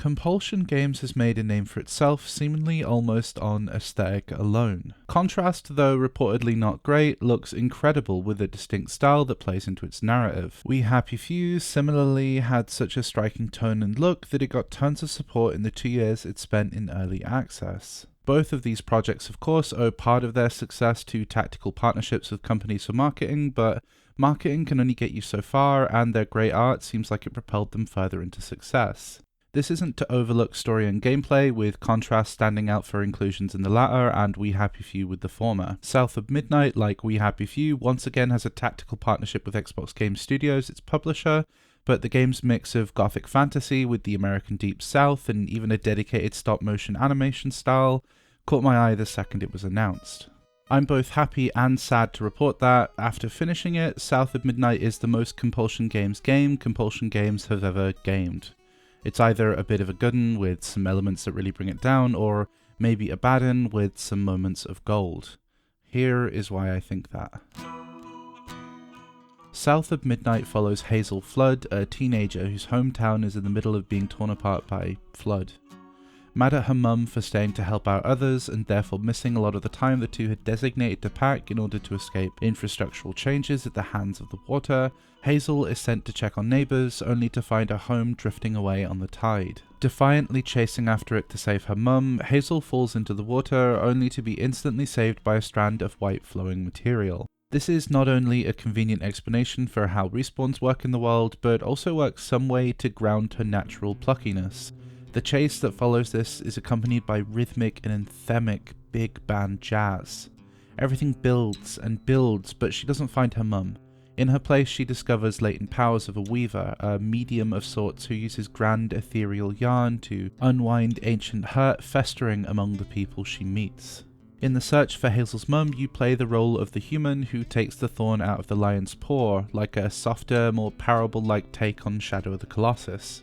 Compulsion Games has made a name for itself seemingly almost on aesthetic alone. Contrast, though reportedly not great, looks incredible with a distinct style that plays into its narrative. We Happy Few similarly had such a striking tone and look that it got tons of support in the 2 years it spent in early access. Both of these projects, of course, owe part of their success to tactical partnerships with companies for marketing, but marketing can only get you so far, and their great art seems like it propelled them further into success. This isn't to overlook story and gameplay, with Contrast standing out for inclusions in the latter and We Happy Few with the former. South of Midnight, like We Happy Few, once again has a tactical partnership with Xbox Game Studios, its publisher, but the game's mix of gothic fantasy with the American Deep South and even a dedicated stop-motion animation style caught my eye the second it was announced. I'm both happy and sad to report that, after finishing it, South of Midnight is the most Compulsion Games game Compulsion Games have ever gamed. It's either a bit of a good one with some elements that really bring it down, or maybe a bad one with some moments of gold. Here is why I think that. South of Midnight follows Hazel Flood, a teenager whose hometown is in the middle of being torn apart by flood. Mad at her mum for staying to help out others and therefore missing a lot of the time the two had designated to pack in order to escape infrastructural changes at the hands of the water, Hazel is sent to check on neighbours only to find her home drifting away on the tide. Defiantly chasing after it to save her mum, Hazel falls into the water only to be instantly saved by a strand of white flowing material. This is not only a convenient explanation for how respawns work in the world, but also works some way to ground her natural pluckiness. The chase that follows this is accompanied by rhythmic and anthemic big band jazz. Everything builds and builds, but she doesn't find her mum. In her place, she discovers latent powers of a weaver, a medium of sorts who uses grand ethereal yarn to unwind ancient hurt festering among the people she meets. In the search for Hazel's mum, you play the role of the human who takes the thorn out of the lion's paw, like a softer, more parable-like take on Shadow of the Colossus.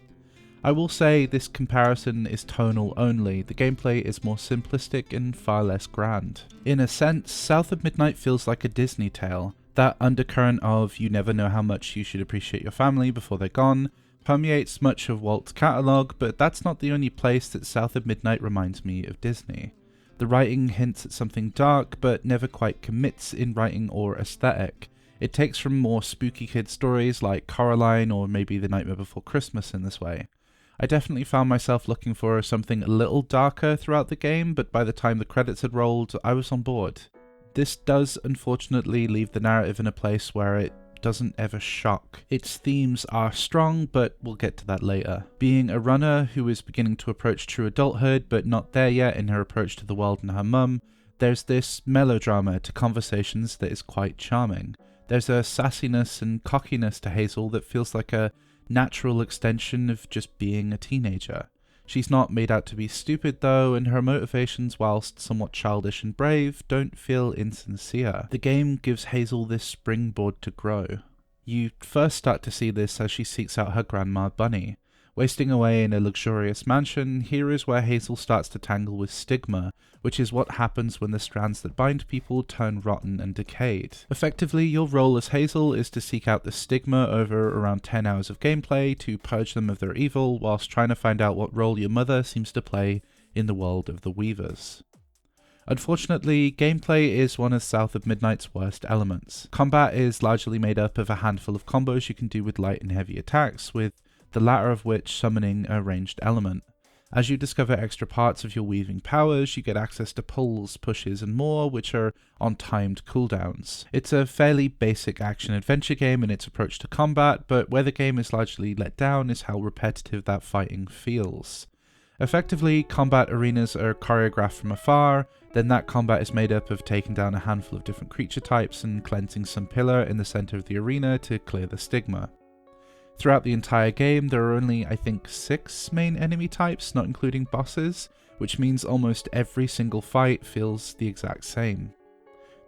I will say this comparison is tonal only, the gameplay is more simplistic and far less grand. In a sense, South of Midnight feels like a Disney tale. That undercurrent of you never know how much you should appreciate your family before they're gone permeates much of Walt's catalogue, but that's not the only place that South of Midnight reminds me of Disney. The writing hints at something dark, but never quite commits in writing or aesthetic. It takes from more spooky kid stories like Coraline or maybe The Nightmare Before Christmas in this way. I definitely found myself looking for something a little darker throughout the game, but by the time the credits had rolled, I was on board. This does unfortunately leave the narrative in a place where it doesn't ever shock. Its themes are strong, but we'll get to that later. Being a runner who is beginning to approach true adulthood, but not there yet in her approach to the world and her mum, there's this melodrama to conversations that is quite charming. There's a sassiness and cockiness to Hazel that feels like a natural extension of just being a teenager. She's not made out to be stupid though, and her motivations, whilst somewhat childish and brave, don't feel insincere. The game gives Hazel this springboard to grow. You first start to see this as she seeks out her grandma Bunny. Wasting away in a luxurious mansion, here is where Hazel starts to tangle with stigma, which is what happens when the strands that bind people turn rotten and decayed. Effectively, your role as Hazel is to seek out the stigma over around 10 hours of gameplay to purge them of their evil, whilst trying to find out what role your mother seems to play in the world of the Weavers. Unfortunately, gameplay is one of South of Midnight's worst elements. Combat is largely made up of a handful of combos you can do with light and heavy attacks, with the latter of which summoning a ranged element. As you discover extra parts of your weaving powers, you get access to pulls, pushes and more, which are on timed cooldowns. It's a fairly basic action-adventure game in its approach to combat, but where the game is largely let down is how repetitive that fighting feels. Effectively, combat arenas are choreographed from afar, then that combat is made up of taking down a handful of different creature types and cleansing some pillar in the center of the arena to clear the stigma. Throughout the entire game, there are only, I think, 6 main enemy types, not including bosses, which means almost every single fight feels the exact same.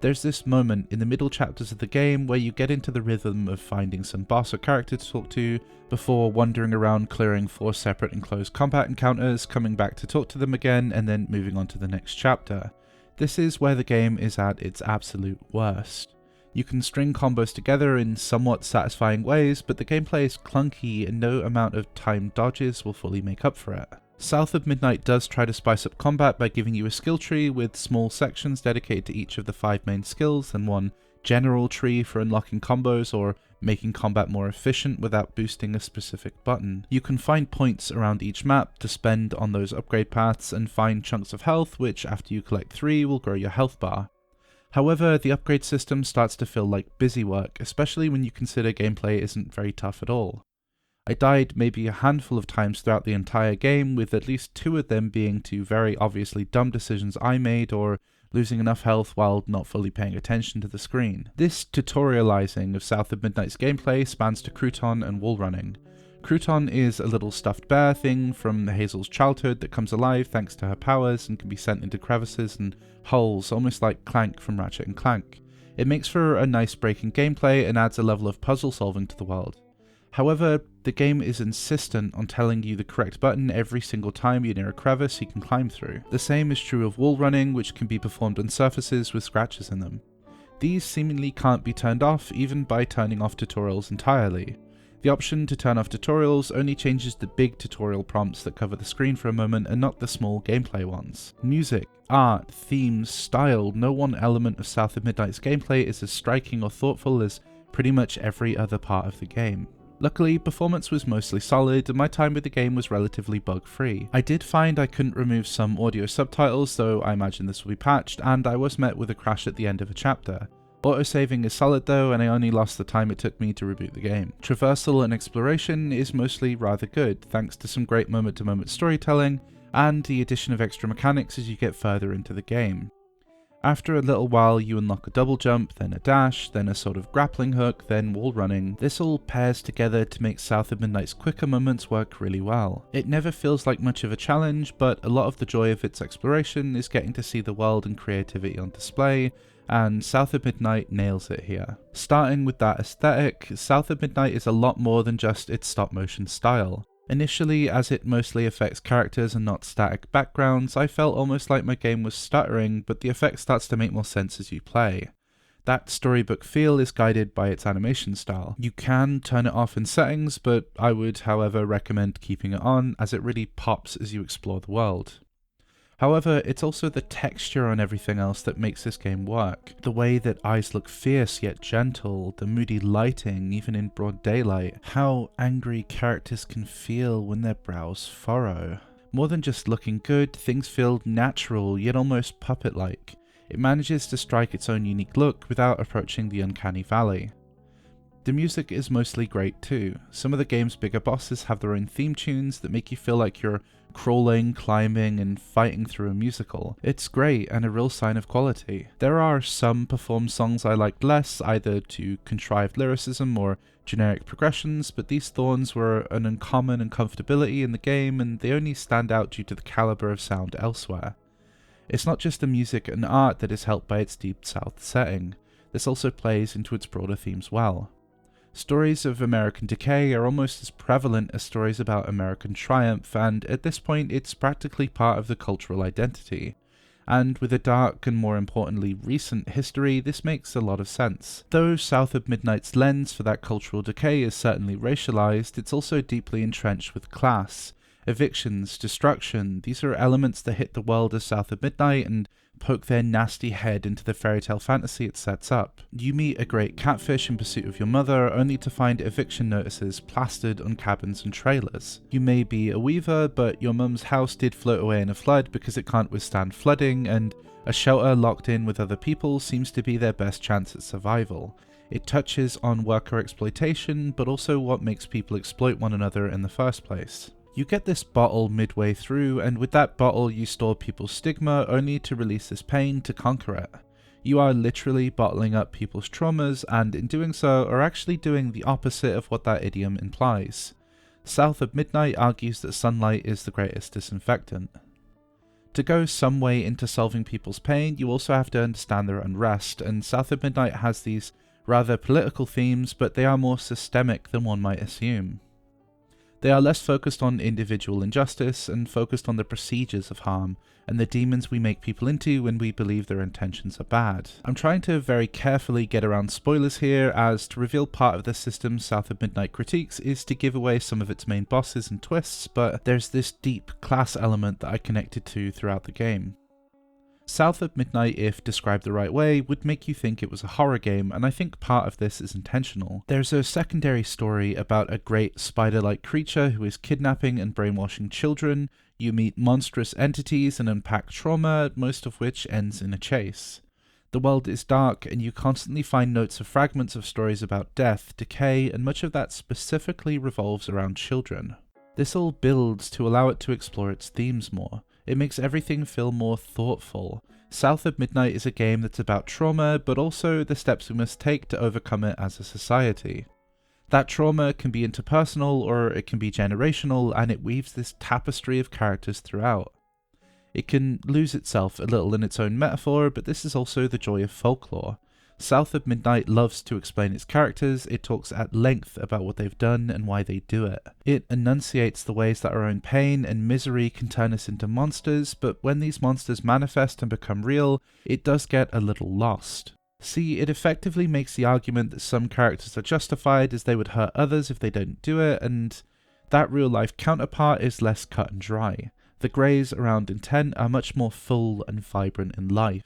There's this moment in the middle chapters of the game where you get into the rhythm of finding some boss or character to talk to, before wandering around clearing 4 separate and close combat encounters, coming back to talk to them again, and then moving on to the next chapter. This is where the game is at its absolute worst. You can string combos together in somewhat satisfying ways, but the gameplay is clunky and no amount of timed dodges will fully make up for it. South of Midnight does try to spice up combat by giving you a skill tree with small sections dedicated to each of the 5 main skills and one general tree for unlocking combos or making combat more efficient without boosting a specific button. You can find points around each map to spend on those upgrade paths and find chunks of health, which after you collect 3 will grow your health bar. However, the upgrade system starts to feel like busy work, especially when you consider gameplay isn't very tough at all. I died maybe a handful of times throughout the entire game, with at least 2 of them being to very obviously dumb decisions I made or losing enough health while not fully paying attention to the screen. This tutorializing of South of Midnight's gameplay spans to Crouton and wall running. Crouton is a little stuffed bear thing from Hazel's childhood that comes alive thanks to her powers and can be sent into crevices and holes, almost like Clank from Ratchet and Clank. It makes for a nice break in gameplay and adds a level of puzzle solving to the world. However, the game is insistent on telling you the correct button every single time you're near a crevice you can climb through. The same is true of wall running, which can be performed on surfaces with scratches in them. These seemingly can't be turned off even by turning off tutorials entirely. The option to turn off tutorials only changes the big tutorial prompts that cover the screen for a moment and not the small gameplay ones. Music, art, themes, style, no one element of South of Midnight's gameplay is as striking or thoughtful as pretty much every other part of the game. Luckily, performance was mostly solid and my time with the game was relatively bug-free. I did find I couldn't remove some audio subtitles, though I imagine this will be patched, and I was met with a crash at the end of a chapter. Autosaving is solid though, and I only lost the time it took me to reboot the game. Traversal and exploration is mostly rather good, thanks to some great moment-to-moment storytelling, and the addition of extra mechanics as you get further into the game. After a little while you unlock a double jump, then a dash, then a sort of grappling hook, then wall running. This all pairs together to make South of Midnight's quicker moments work really well. It never feels like much of a challenge, but a lot of the joy of its exploration is getting to see the world and creativity on display, and South of Midnight nails it here. Starting with that aesthetic, South of Midnight is a lot more than just its stop motion style. Initially, as it mostly affects characters and not static backgrounds, I felt almost like my game was stuttering, but the effect starts to make more sense as you play. That storybook feel is guided by its animation style. You can turn it off in settings, but I would however recommend keeping it on, as it really pops as you explore the world. However, it's also the texture on everything else that makes this game work. The way that eyes look fierce yet gentle, the moody lighting even in broad daylight, how angry characters can feel when their brows furrow. More than just looking good, things feel natural yet almost puppet-like. It manages to strike its own unique look without approaching the uncanny valley. The music is mostly great too. Some of the game's bigger bosses have their own theme tunes that make you feel like you're crawling, climbing, and fighting through a musical. It's great and a real sign of quality. There are some performed songs I liked less, either to contrived lyricism or generic progressions, but these thorns were an uncommon uncomfortability in the game, and they only stand out due to the caliber of sound elsewhere. It's not just the music and art that is helped by its deep south setting. This also plays into its broader themes well. Stories of American decay are almost as prevalent as stories about American triumph, and at this point it's practically part of the cultural identity. And with a dark and more importantly recent history, this makes a lot of sense. Though South of Midnight's lens for that cultural decay is certainly racialized, it's also deeply entrenched with class. Evictions, destruction, these are elements that hit the world of South of Midnight and poke their nasty head into the fairy tale fantasy it sets up. You meet a great catfish in pursuit of your mother, only to find eviction notices plastered on cabins and trailers. You may be a weaver, but your mum's house did float away in a flood because it can't withstand flooding, and a shelter locked in with other people seems to be their best chance at survival. It touches on worker exploitation, but also what makes people exploit one another in the first place. You get this bottle midway through, and with that bottle you store people's stigma only to release this pain to conquer it. You are literally bottling up people's traumas, and in doing so are actually doing the opposite of what that idiom implies. South of Midnight argues that sunlight is the greatest disinfectant. To go some way into solving people's pain, you also have to understand their unrest, and South of Midnight has these rather political themes, but they are more systemic than one might assume. They are less focused on individual injustice and focused on the procedures of harm and the demons we make people into when we believe their intentions are bad. I'm trying to very carefully get around spoilers here, as to reveal part of the system South of Midnight critiques is to give away some of its main bosses and twists, but there's this deep class element that I connected to throughout the game. South of Midnight, if described the right way, would make you think it was a horror game, and I think part of this is intentional. There's a secondary story about a great spider-like creature who is kidnapping and brainwashing children. You meet monstrous entities and unpack trauma, most of which ends in a chase. The world is dark, and you constantly find notes of fragments of stories about death, decay, and much of that specifically revolves around children. This all builds to allow it to explore its themes more. It makes everything feel more thoughtful. South of Midnight is a game that's about trauma, but also the steps we must take to overcome it as a society. That trauma can be interpersonal or it can be generational, and it weaves this tapestry of characters throughout. It can lose itself a little in its own metaphor, but this is also the joy of Folklore. South of Midnight loves to explain its characters. It talks at length about what they've done and why they do it. It enunciates the ways that our own pain and misery can turn us into monsters, but when these monsters manifest and become real, it does get a little lost. See, it effectively makes the argument that some characters are justified as they would hurt others if they don't do it, and that real-life counterpart is less cut and dry. The greys around intent are much more full and vibrant in life.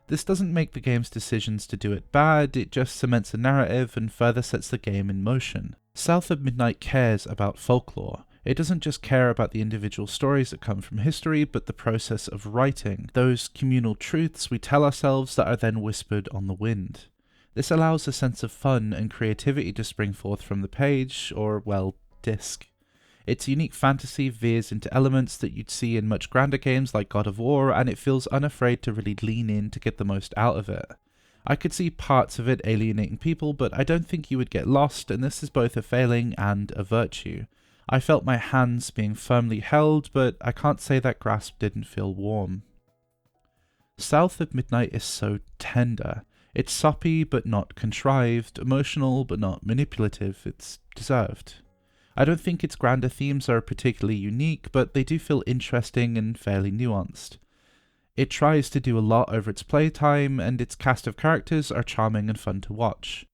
This doesn't make the game's decisions to do it bad, it just cements a narrative and further sets the game in motion. South of Midnight cares about folklore. It doesn't just care about the individual stories that come from history, but the process of writing, those communal truths we tell ourselves that are then whispered on the wind. This allows a sense of fun and creativity to spring forth from the page, or, well, disc. Its unique fantasy veers into elements that you'd see in much grander games like God of War, and it feels unafraid to really lean in to get the most out of it. I could see parts of it alienating people, but I don't think you would get lost, and this is both a failing and a virtue. I felt my hands being firmly held, but I can't say that grasp didn't feel warm. South of Midnight is so tender. It's soppy but not contrived, emotional but not manipulative. It's deserved. I don't think its grander themes are particularly unique, but they do feel interesting and fairly nuanced. It tries to do a lot over its playtime, and its cast of characters are charming and fun to watch.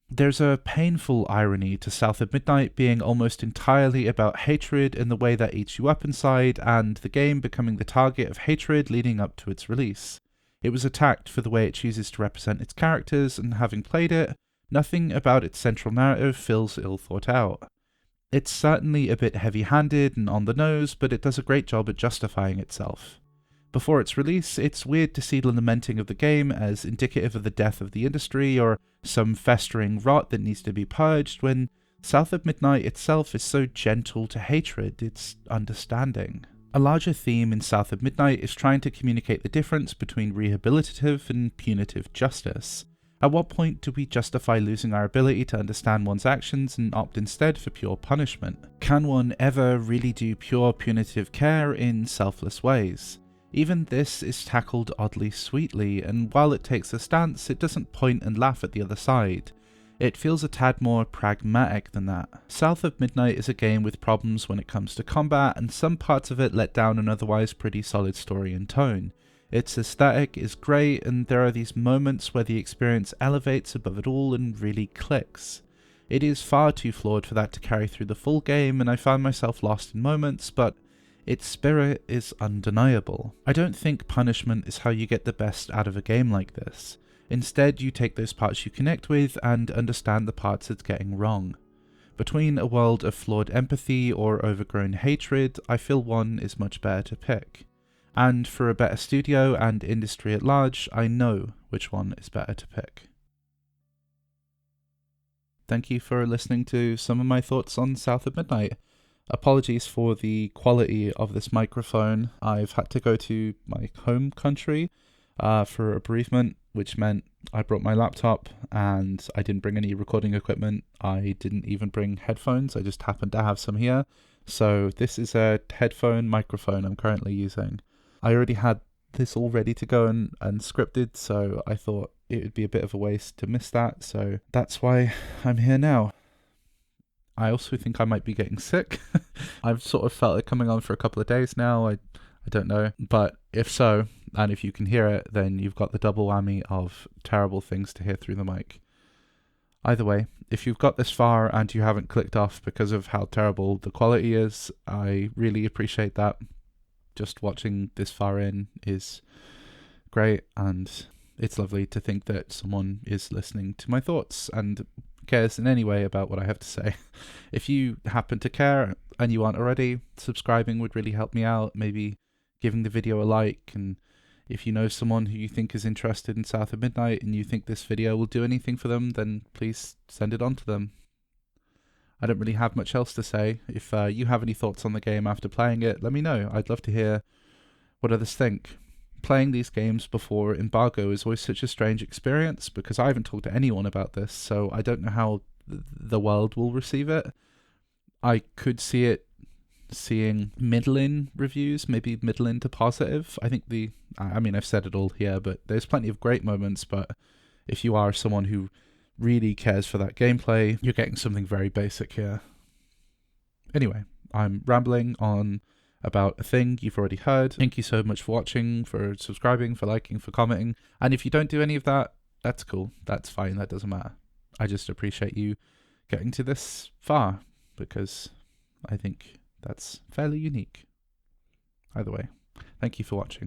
There's a painful irony to South of Midnight being almost entirely about hatred and the way that eats you up inside, and the game becoming the target of hatred leading up to its release. It was attacked for the way it chooses to represent its characters, and having played it, nothing about its central narrative feels ill thought out. It's certainly a bit heavy-handed and on the nose, but it does a great job at justifying itself. Before its release, it's weird to see the lamenting of the game as indicative of the death of the industry or some festering rot that needs to be purged, when South of Midnight itself is so gentle to hatred, it's understanding. A larger theme in South of Midnight is trying to communicate the difference between rehabilitative and punitive justice. At what point do we justify losing our ability to understand one's actions and opt instead for pure punishment? Can one ever really do pure punitive care in selfless ways? Even this is tackled oddly sweetly, and while it takes a stance, it doesn't point and laugh at the other side. It feels a tad more pragmatic than that. South of Midnight is a game with problems when it comes to combat, and some parts of it let down an otherwise pretty solid story and tone. Its aesthetic is great, and there are these moments where the experience elevates above it all and really clicks. It is far too flawed for that to carry through the full game, and I found myself lost in moments, but its spirit is undeniable. I don't think punishment is how you get the best out of a game like this. Instead, you take those parts you connect with and understand the parts it's getting wrong. Between a world of flawed empathy or overgrown hatred, I feel one is much better to pick. And for a better studio and industry at large, I know which one is better to pick. Thank you for listening to some of my thoughts on South of Midnight. Apologies for the quality of this microphone. I've had to go to my home country for a bereavement, which meant I brought my laptop and I didn't bring any recording equipment. I didn't even bring headphones. I just happened to have some here. So this is a headphone microphone I'm currently using. I already had this all ready to go and scripted, so I thought it would be a bit of a waste to miss that, so that's why I'm here now. I also think I might be getting sick. I've sort of felt it coming on for a couple of days now. I don't know. But if so, and if you can hear it, then you've got the double whammy of terrible things to hear through the mic. Either way, if you've got this far and you haven't clicked off because of how terrible the quality is, I really appreciate that. Just watching this far in is great, and it's lovely to think that someone is listening to my thoughts and cares in any way about what I have to say. If you happen to care and you aren't already, subscribing would really help me out, maybe giving the video a like, and if you know someone who you think is interested in South of Midnight and you think this video will do anything for them, then please send it on to them. I don't really have much else to say. If you have any thoughts on the game after playing it, let me know. I'd love to hear what others think. Playing these games before embargo is always such a strange experience because I haven't talked to anyone about this, so I don't know how the world will receive it. I could see it seeing middling reviews, maybe middling to positive. I think I've said it all here, but there's plenty of great moments, but if you are someone who really cares for that gameplay, you're getting something very basic here. Anyway, I'm rambling on about a thing you've already heard. Thank you so much for watching, for subscribing, for liking, for commenting. And if you don't do any of that, that's cool. That's fine. That doesn't matter. I just appreciate you getting to this far because I think that's fairly unique. Either way, thank you for watching.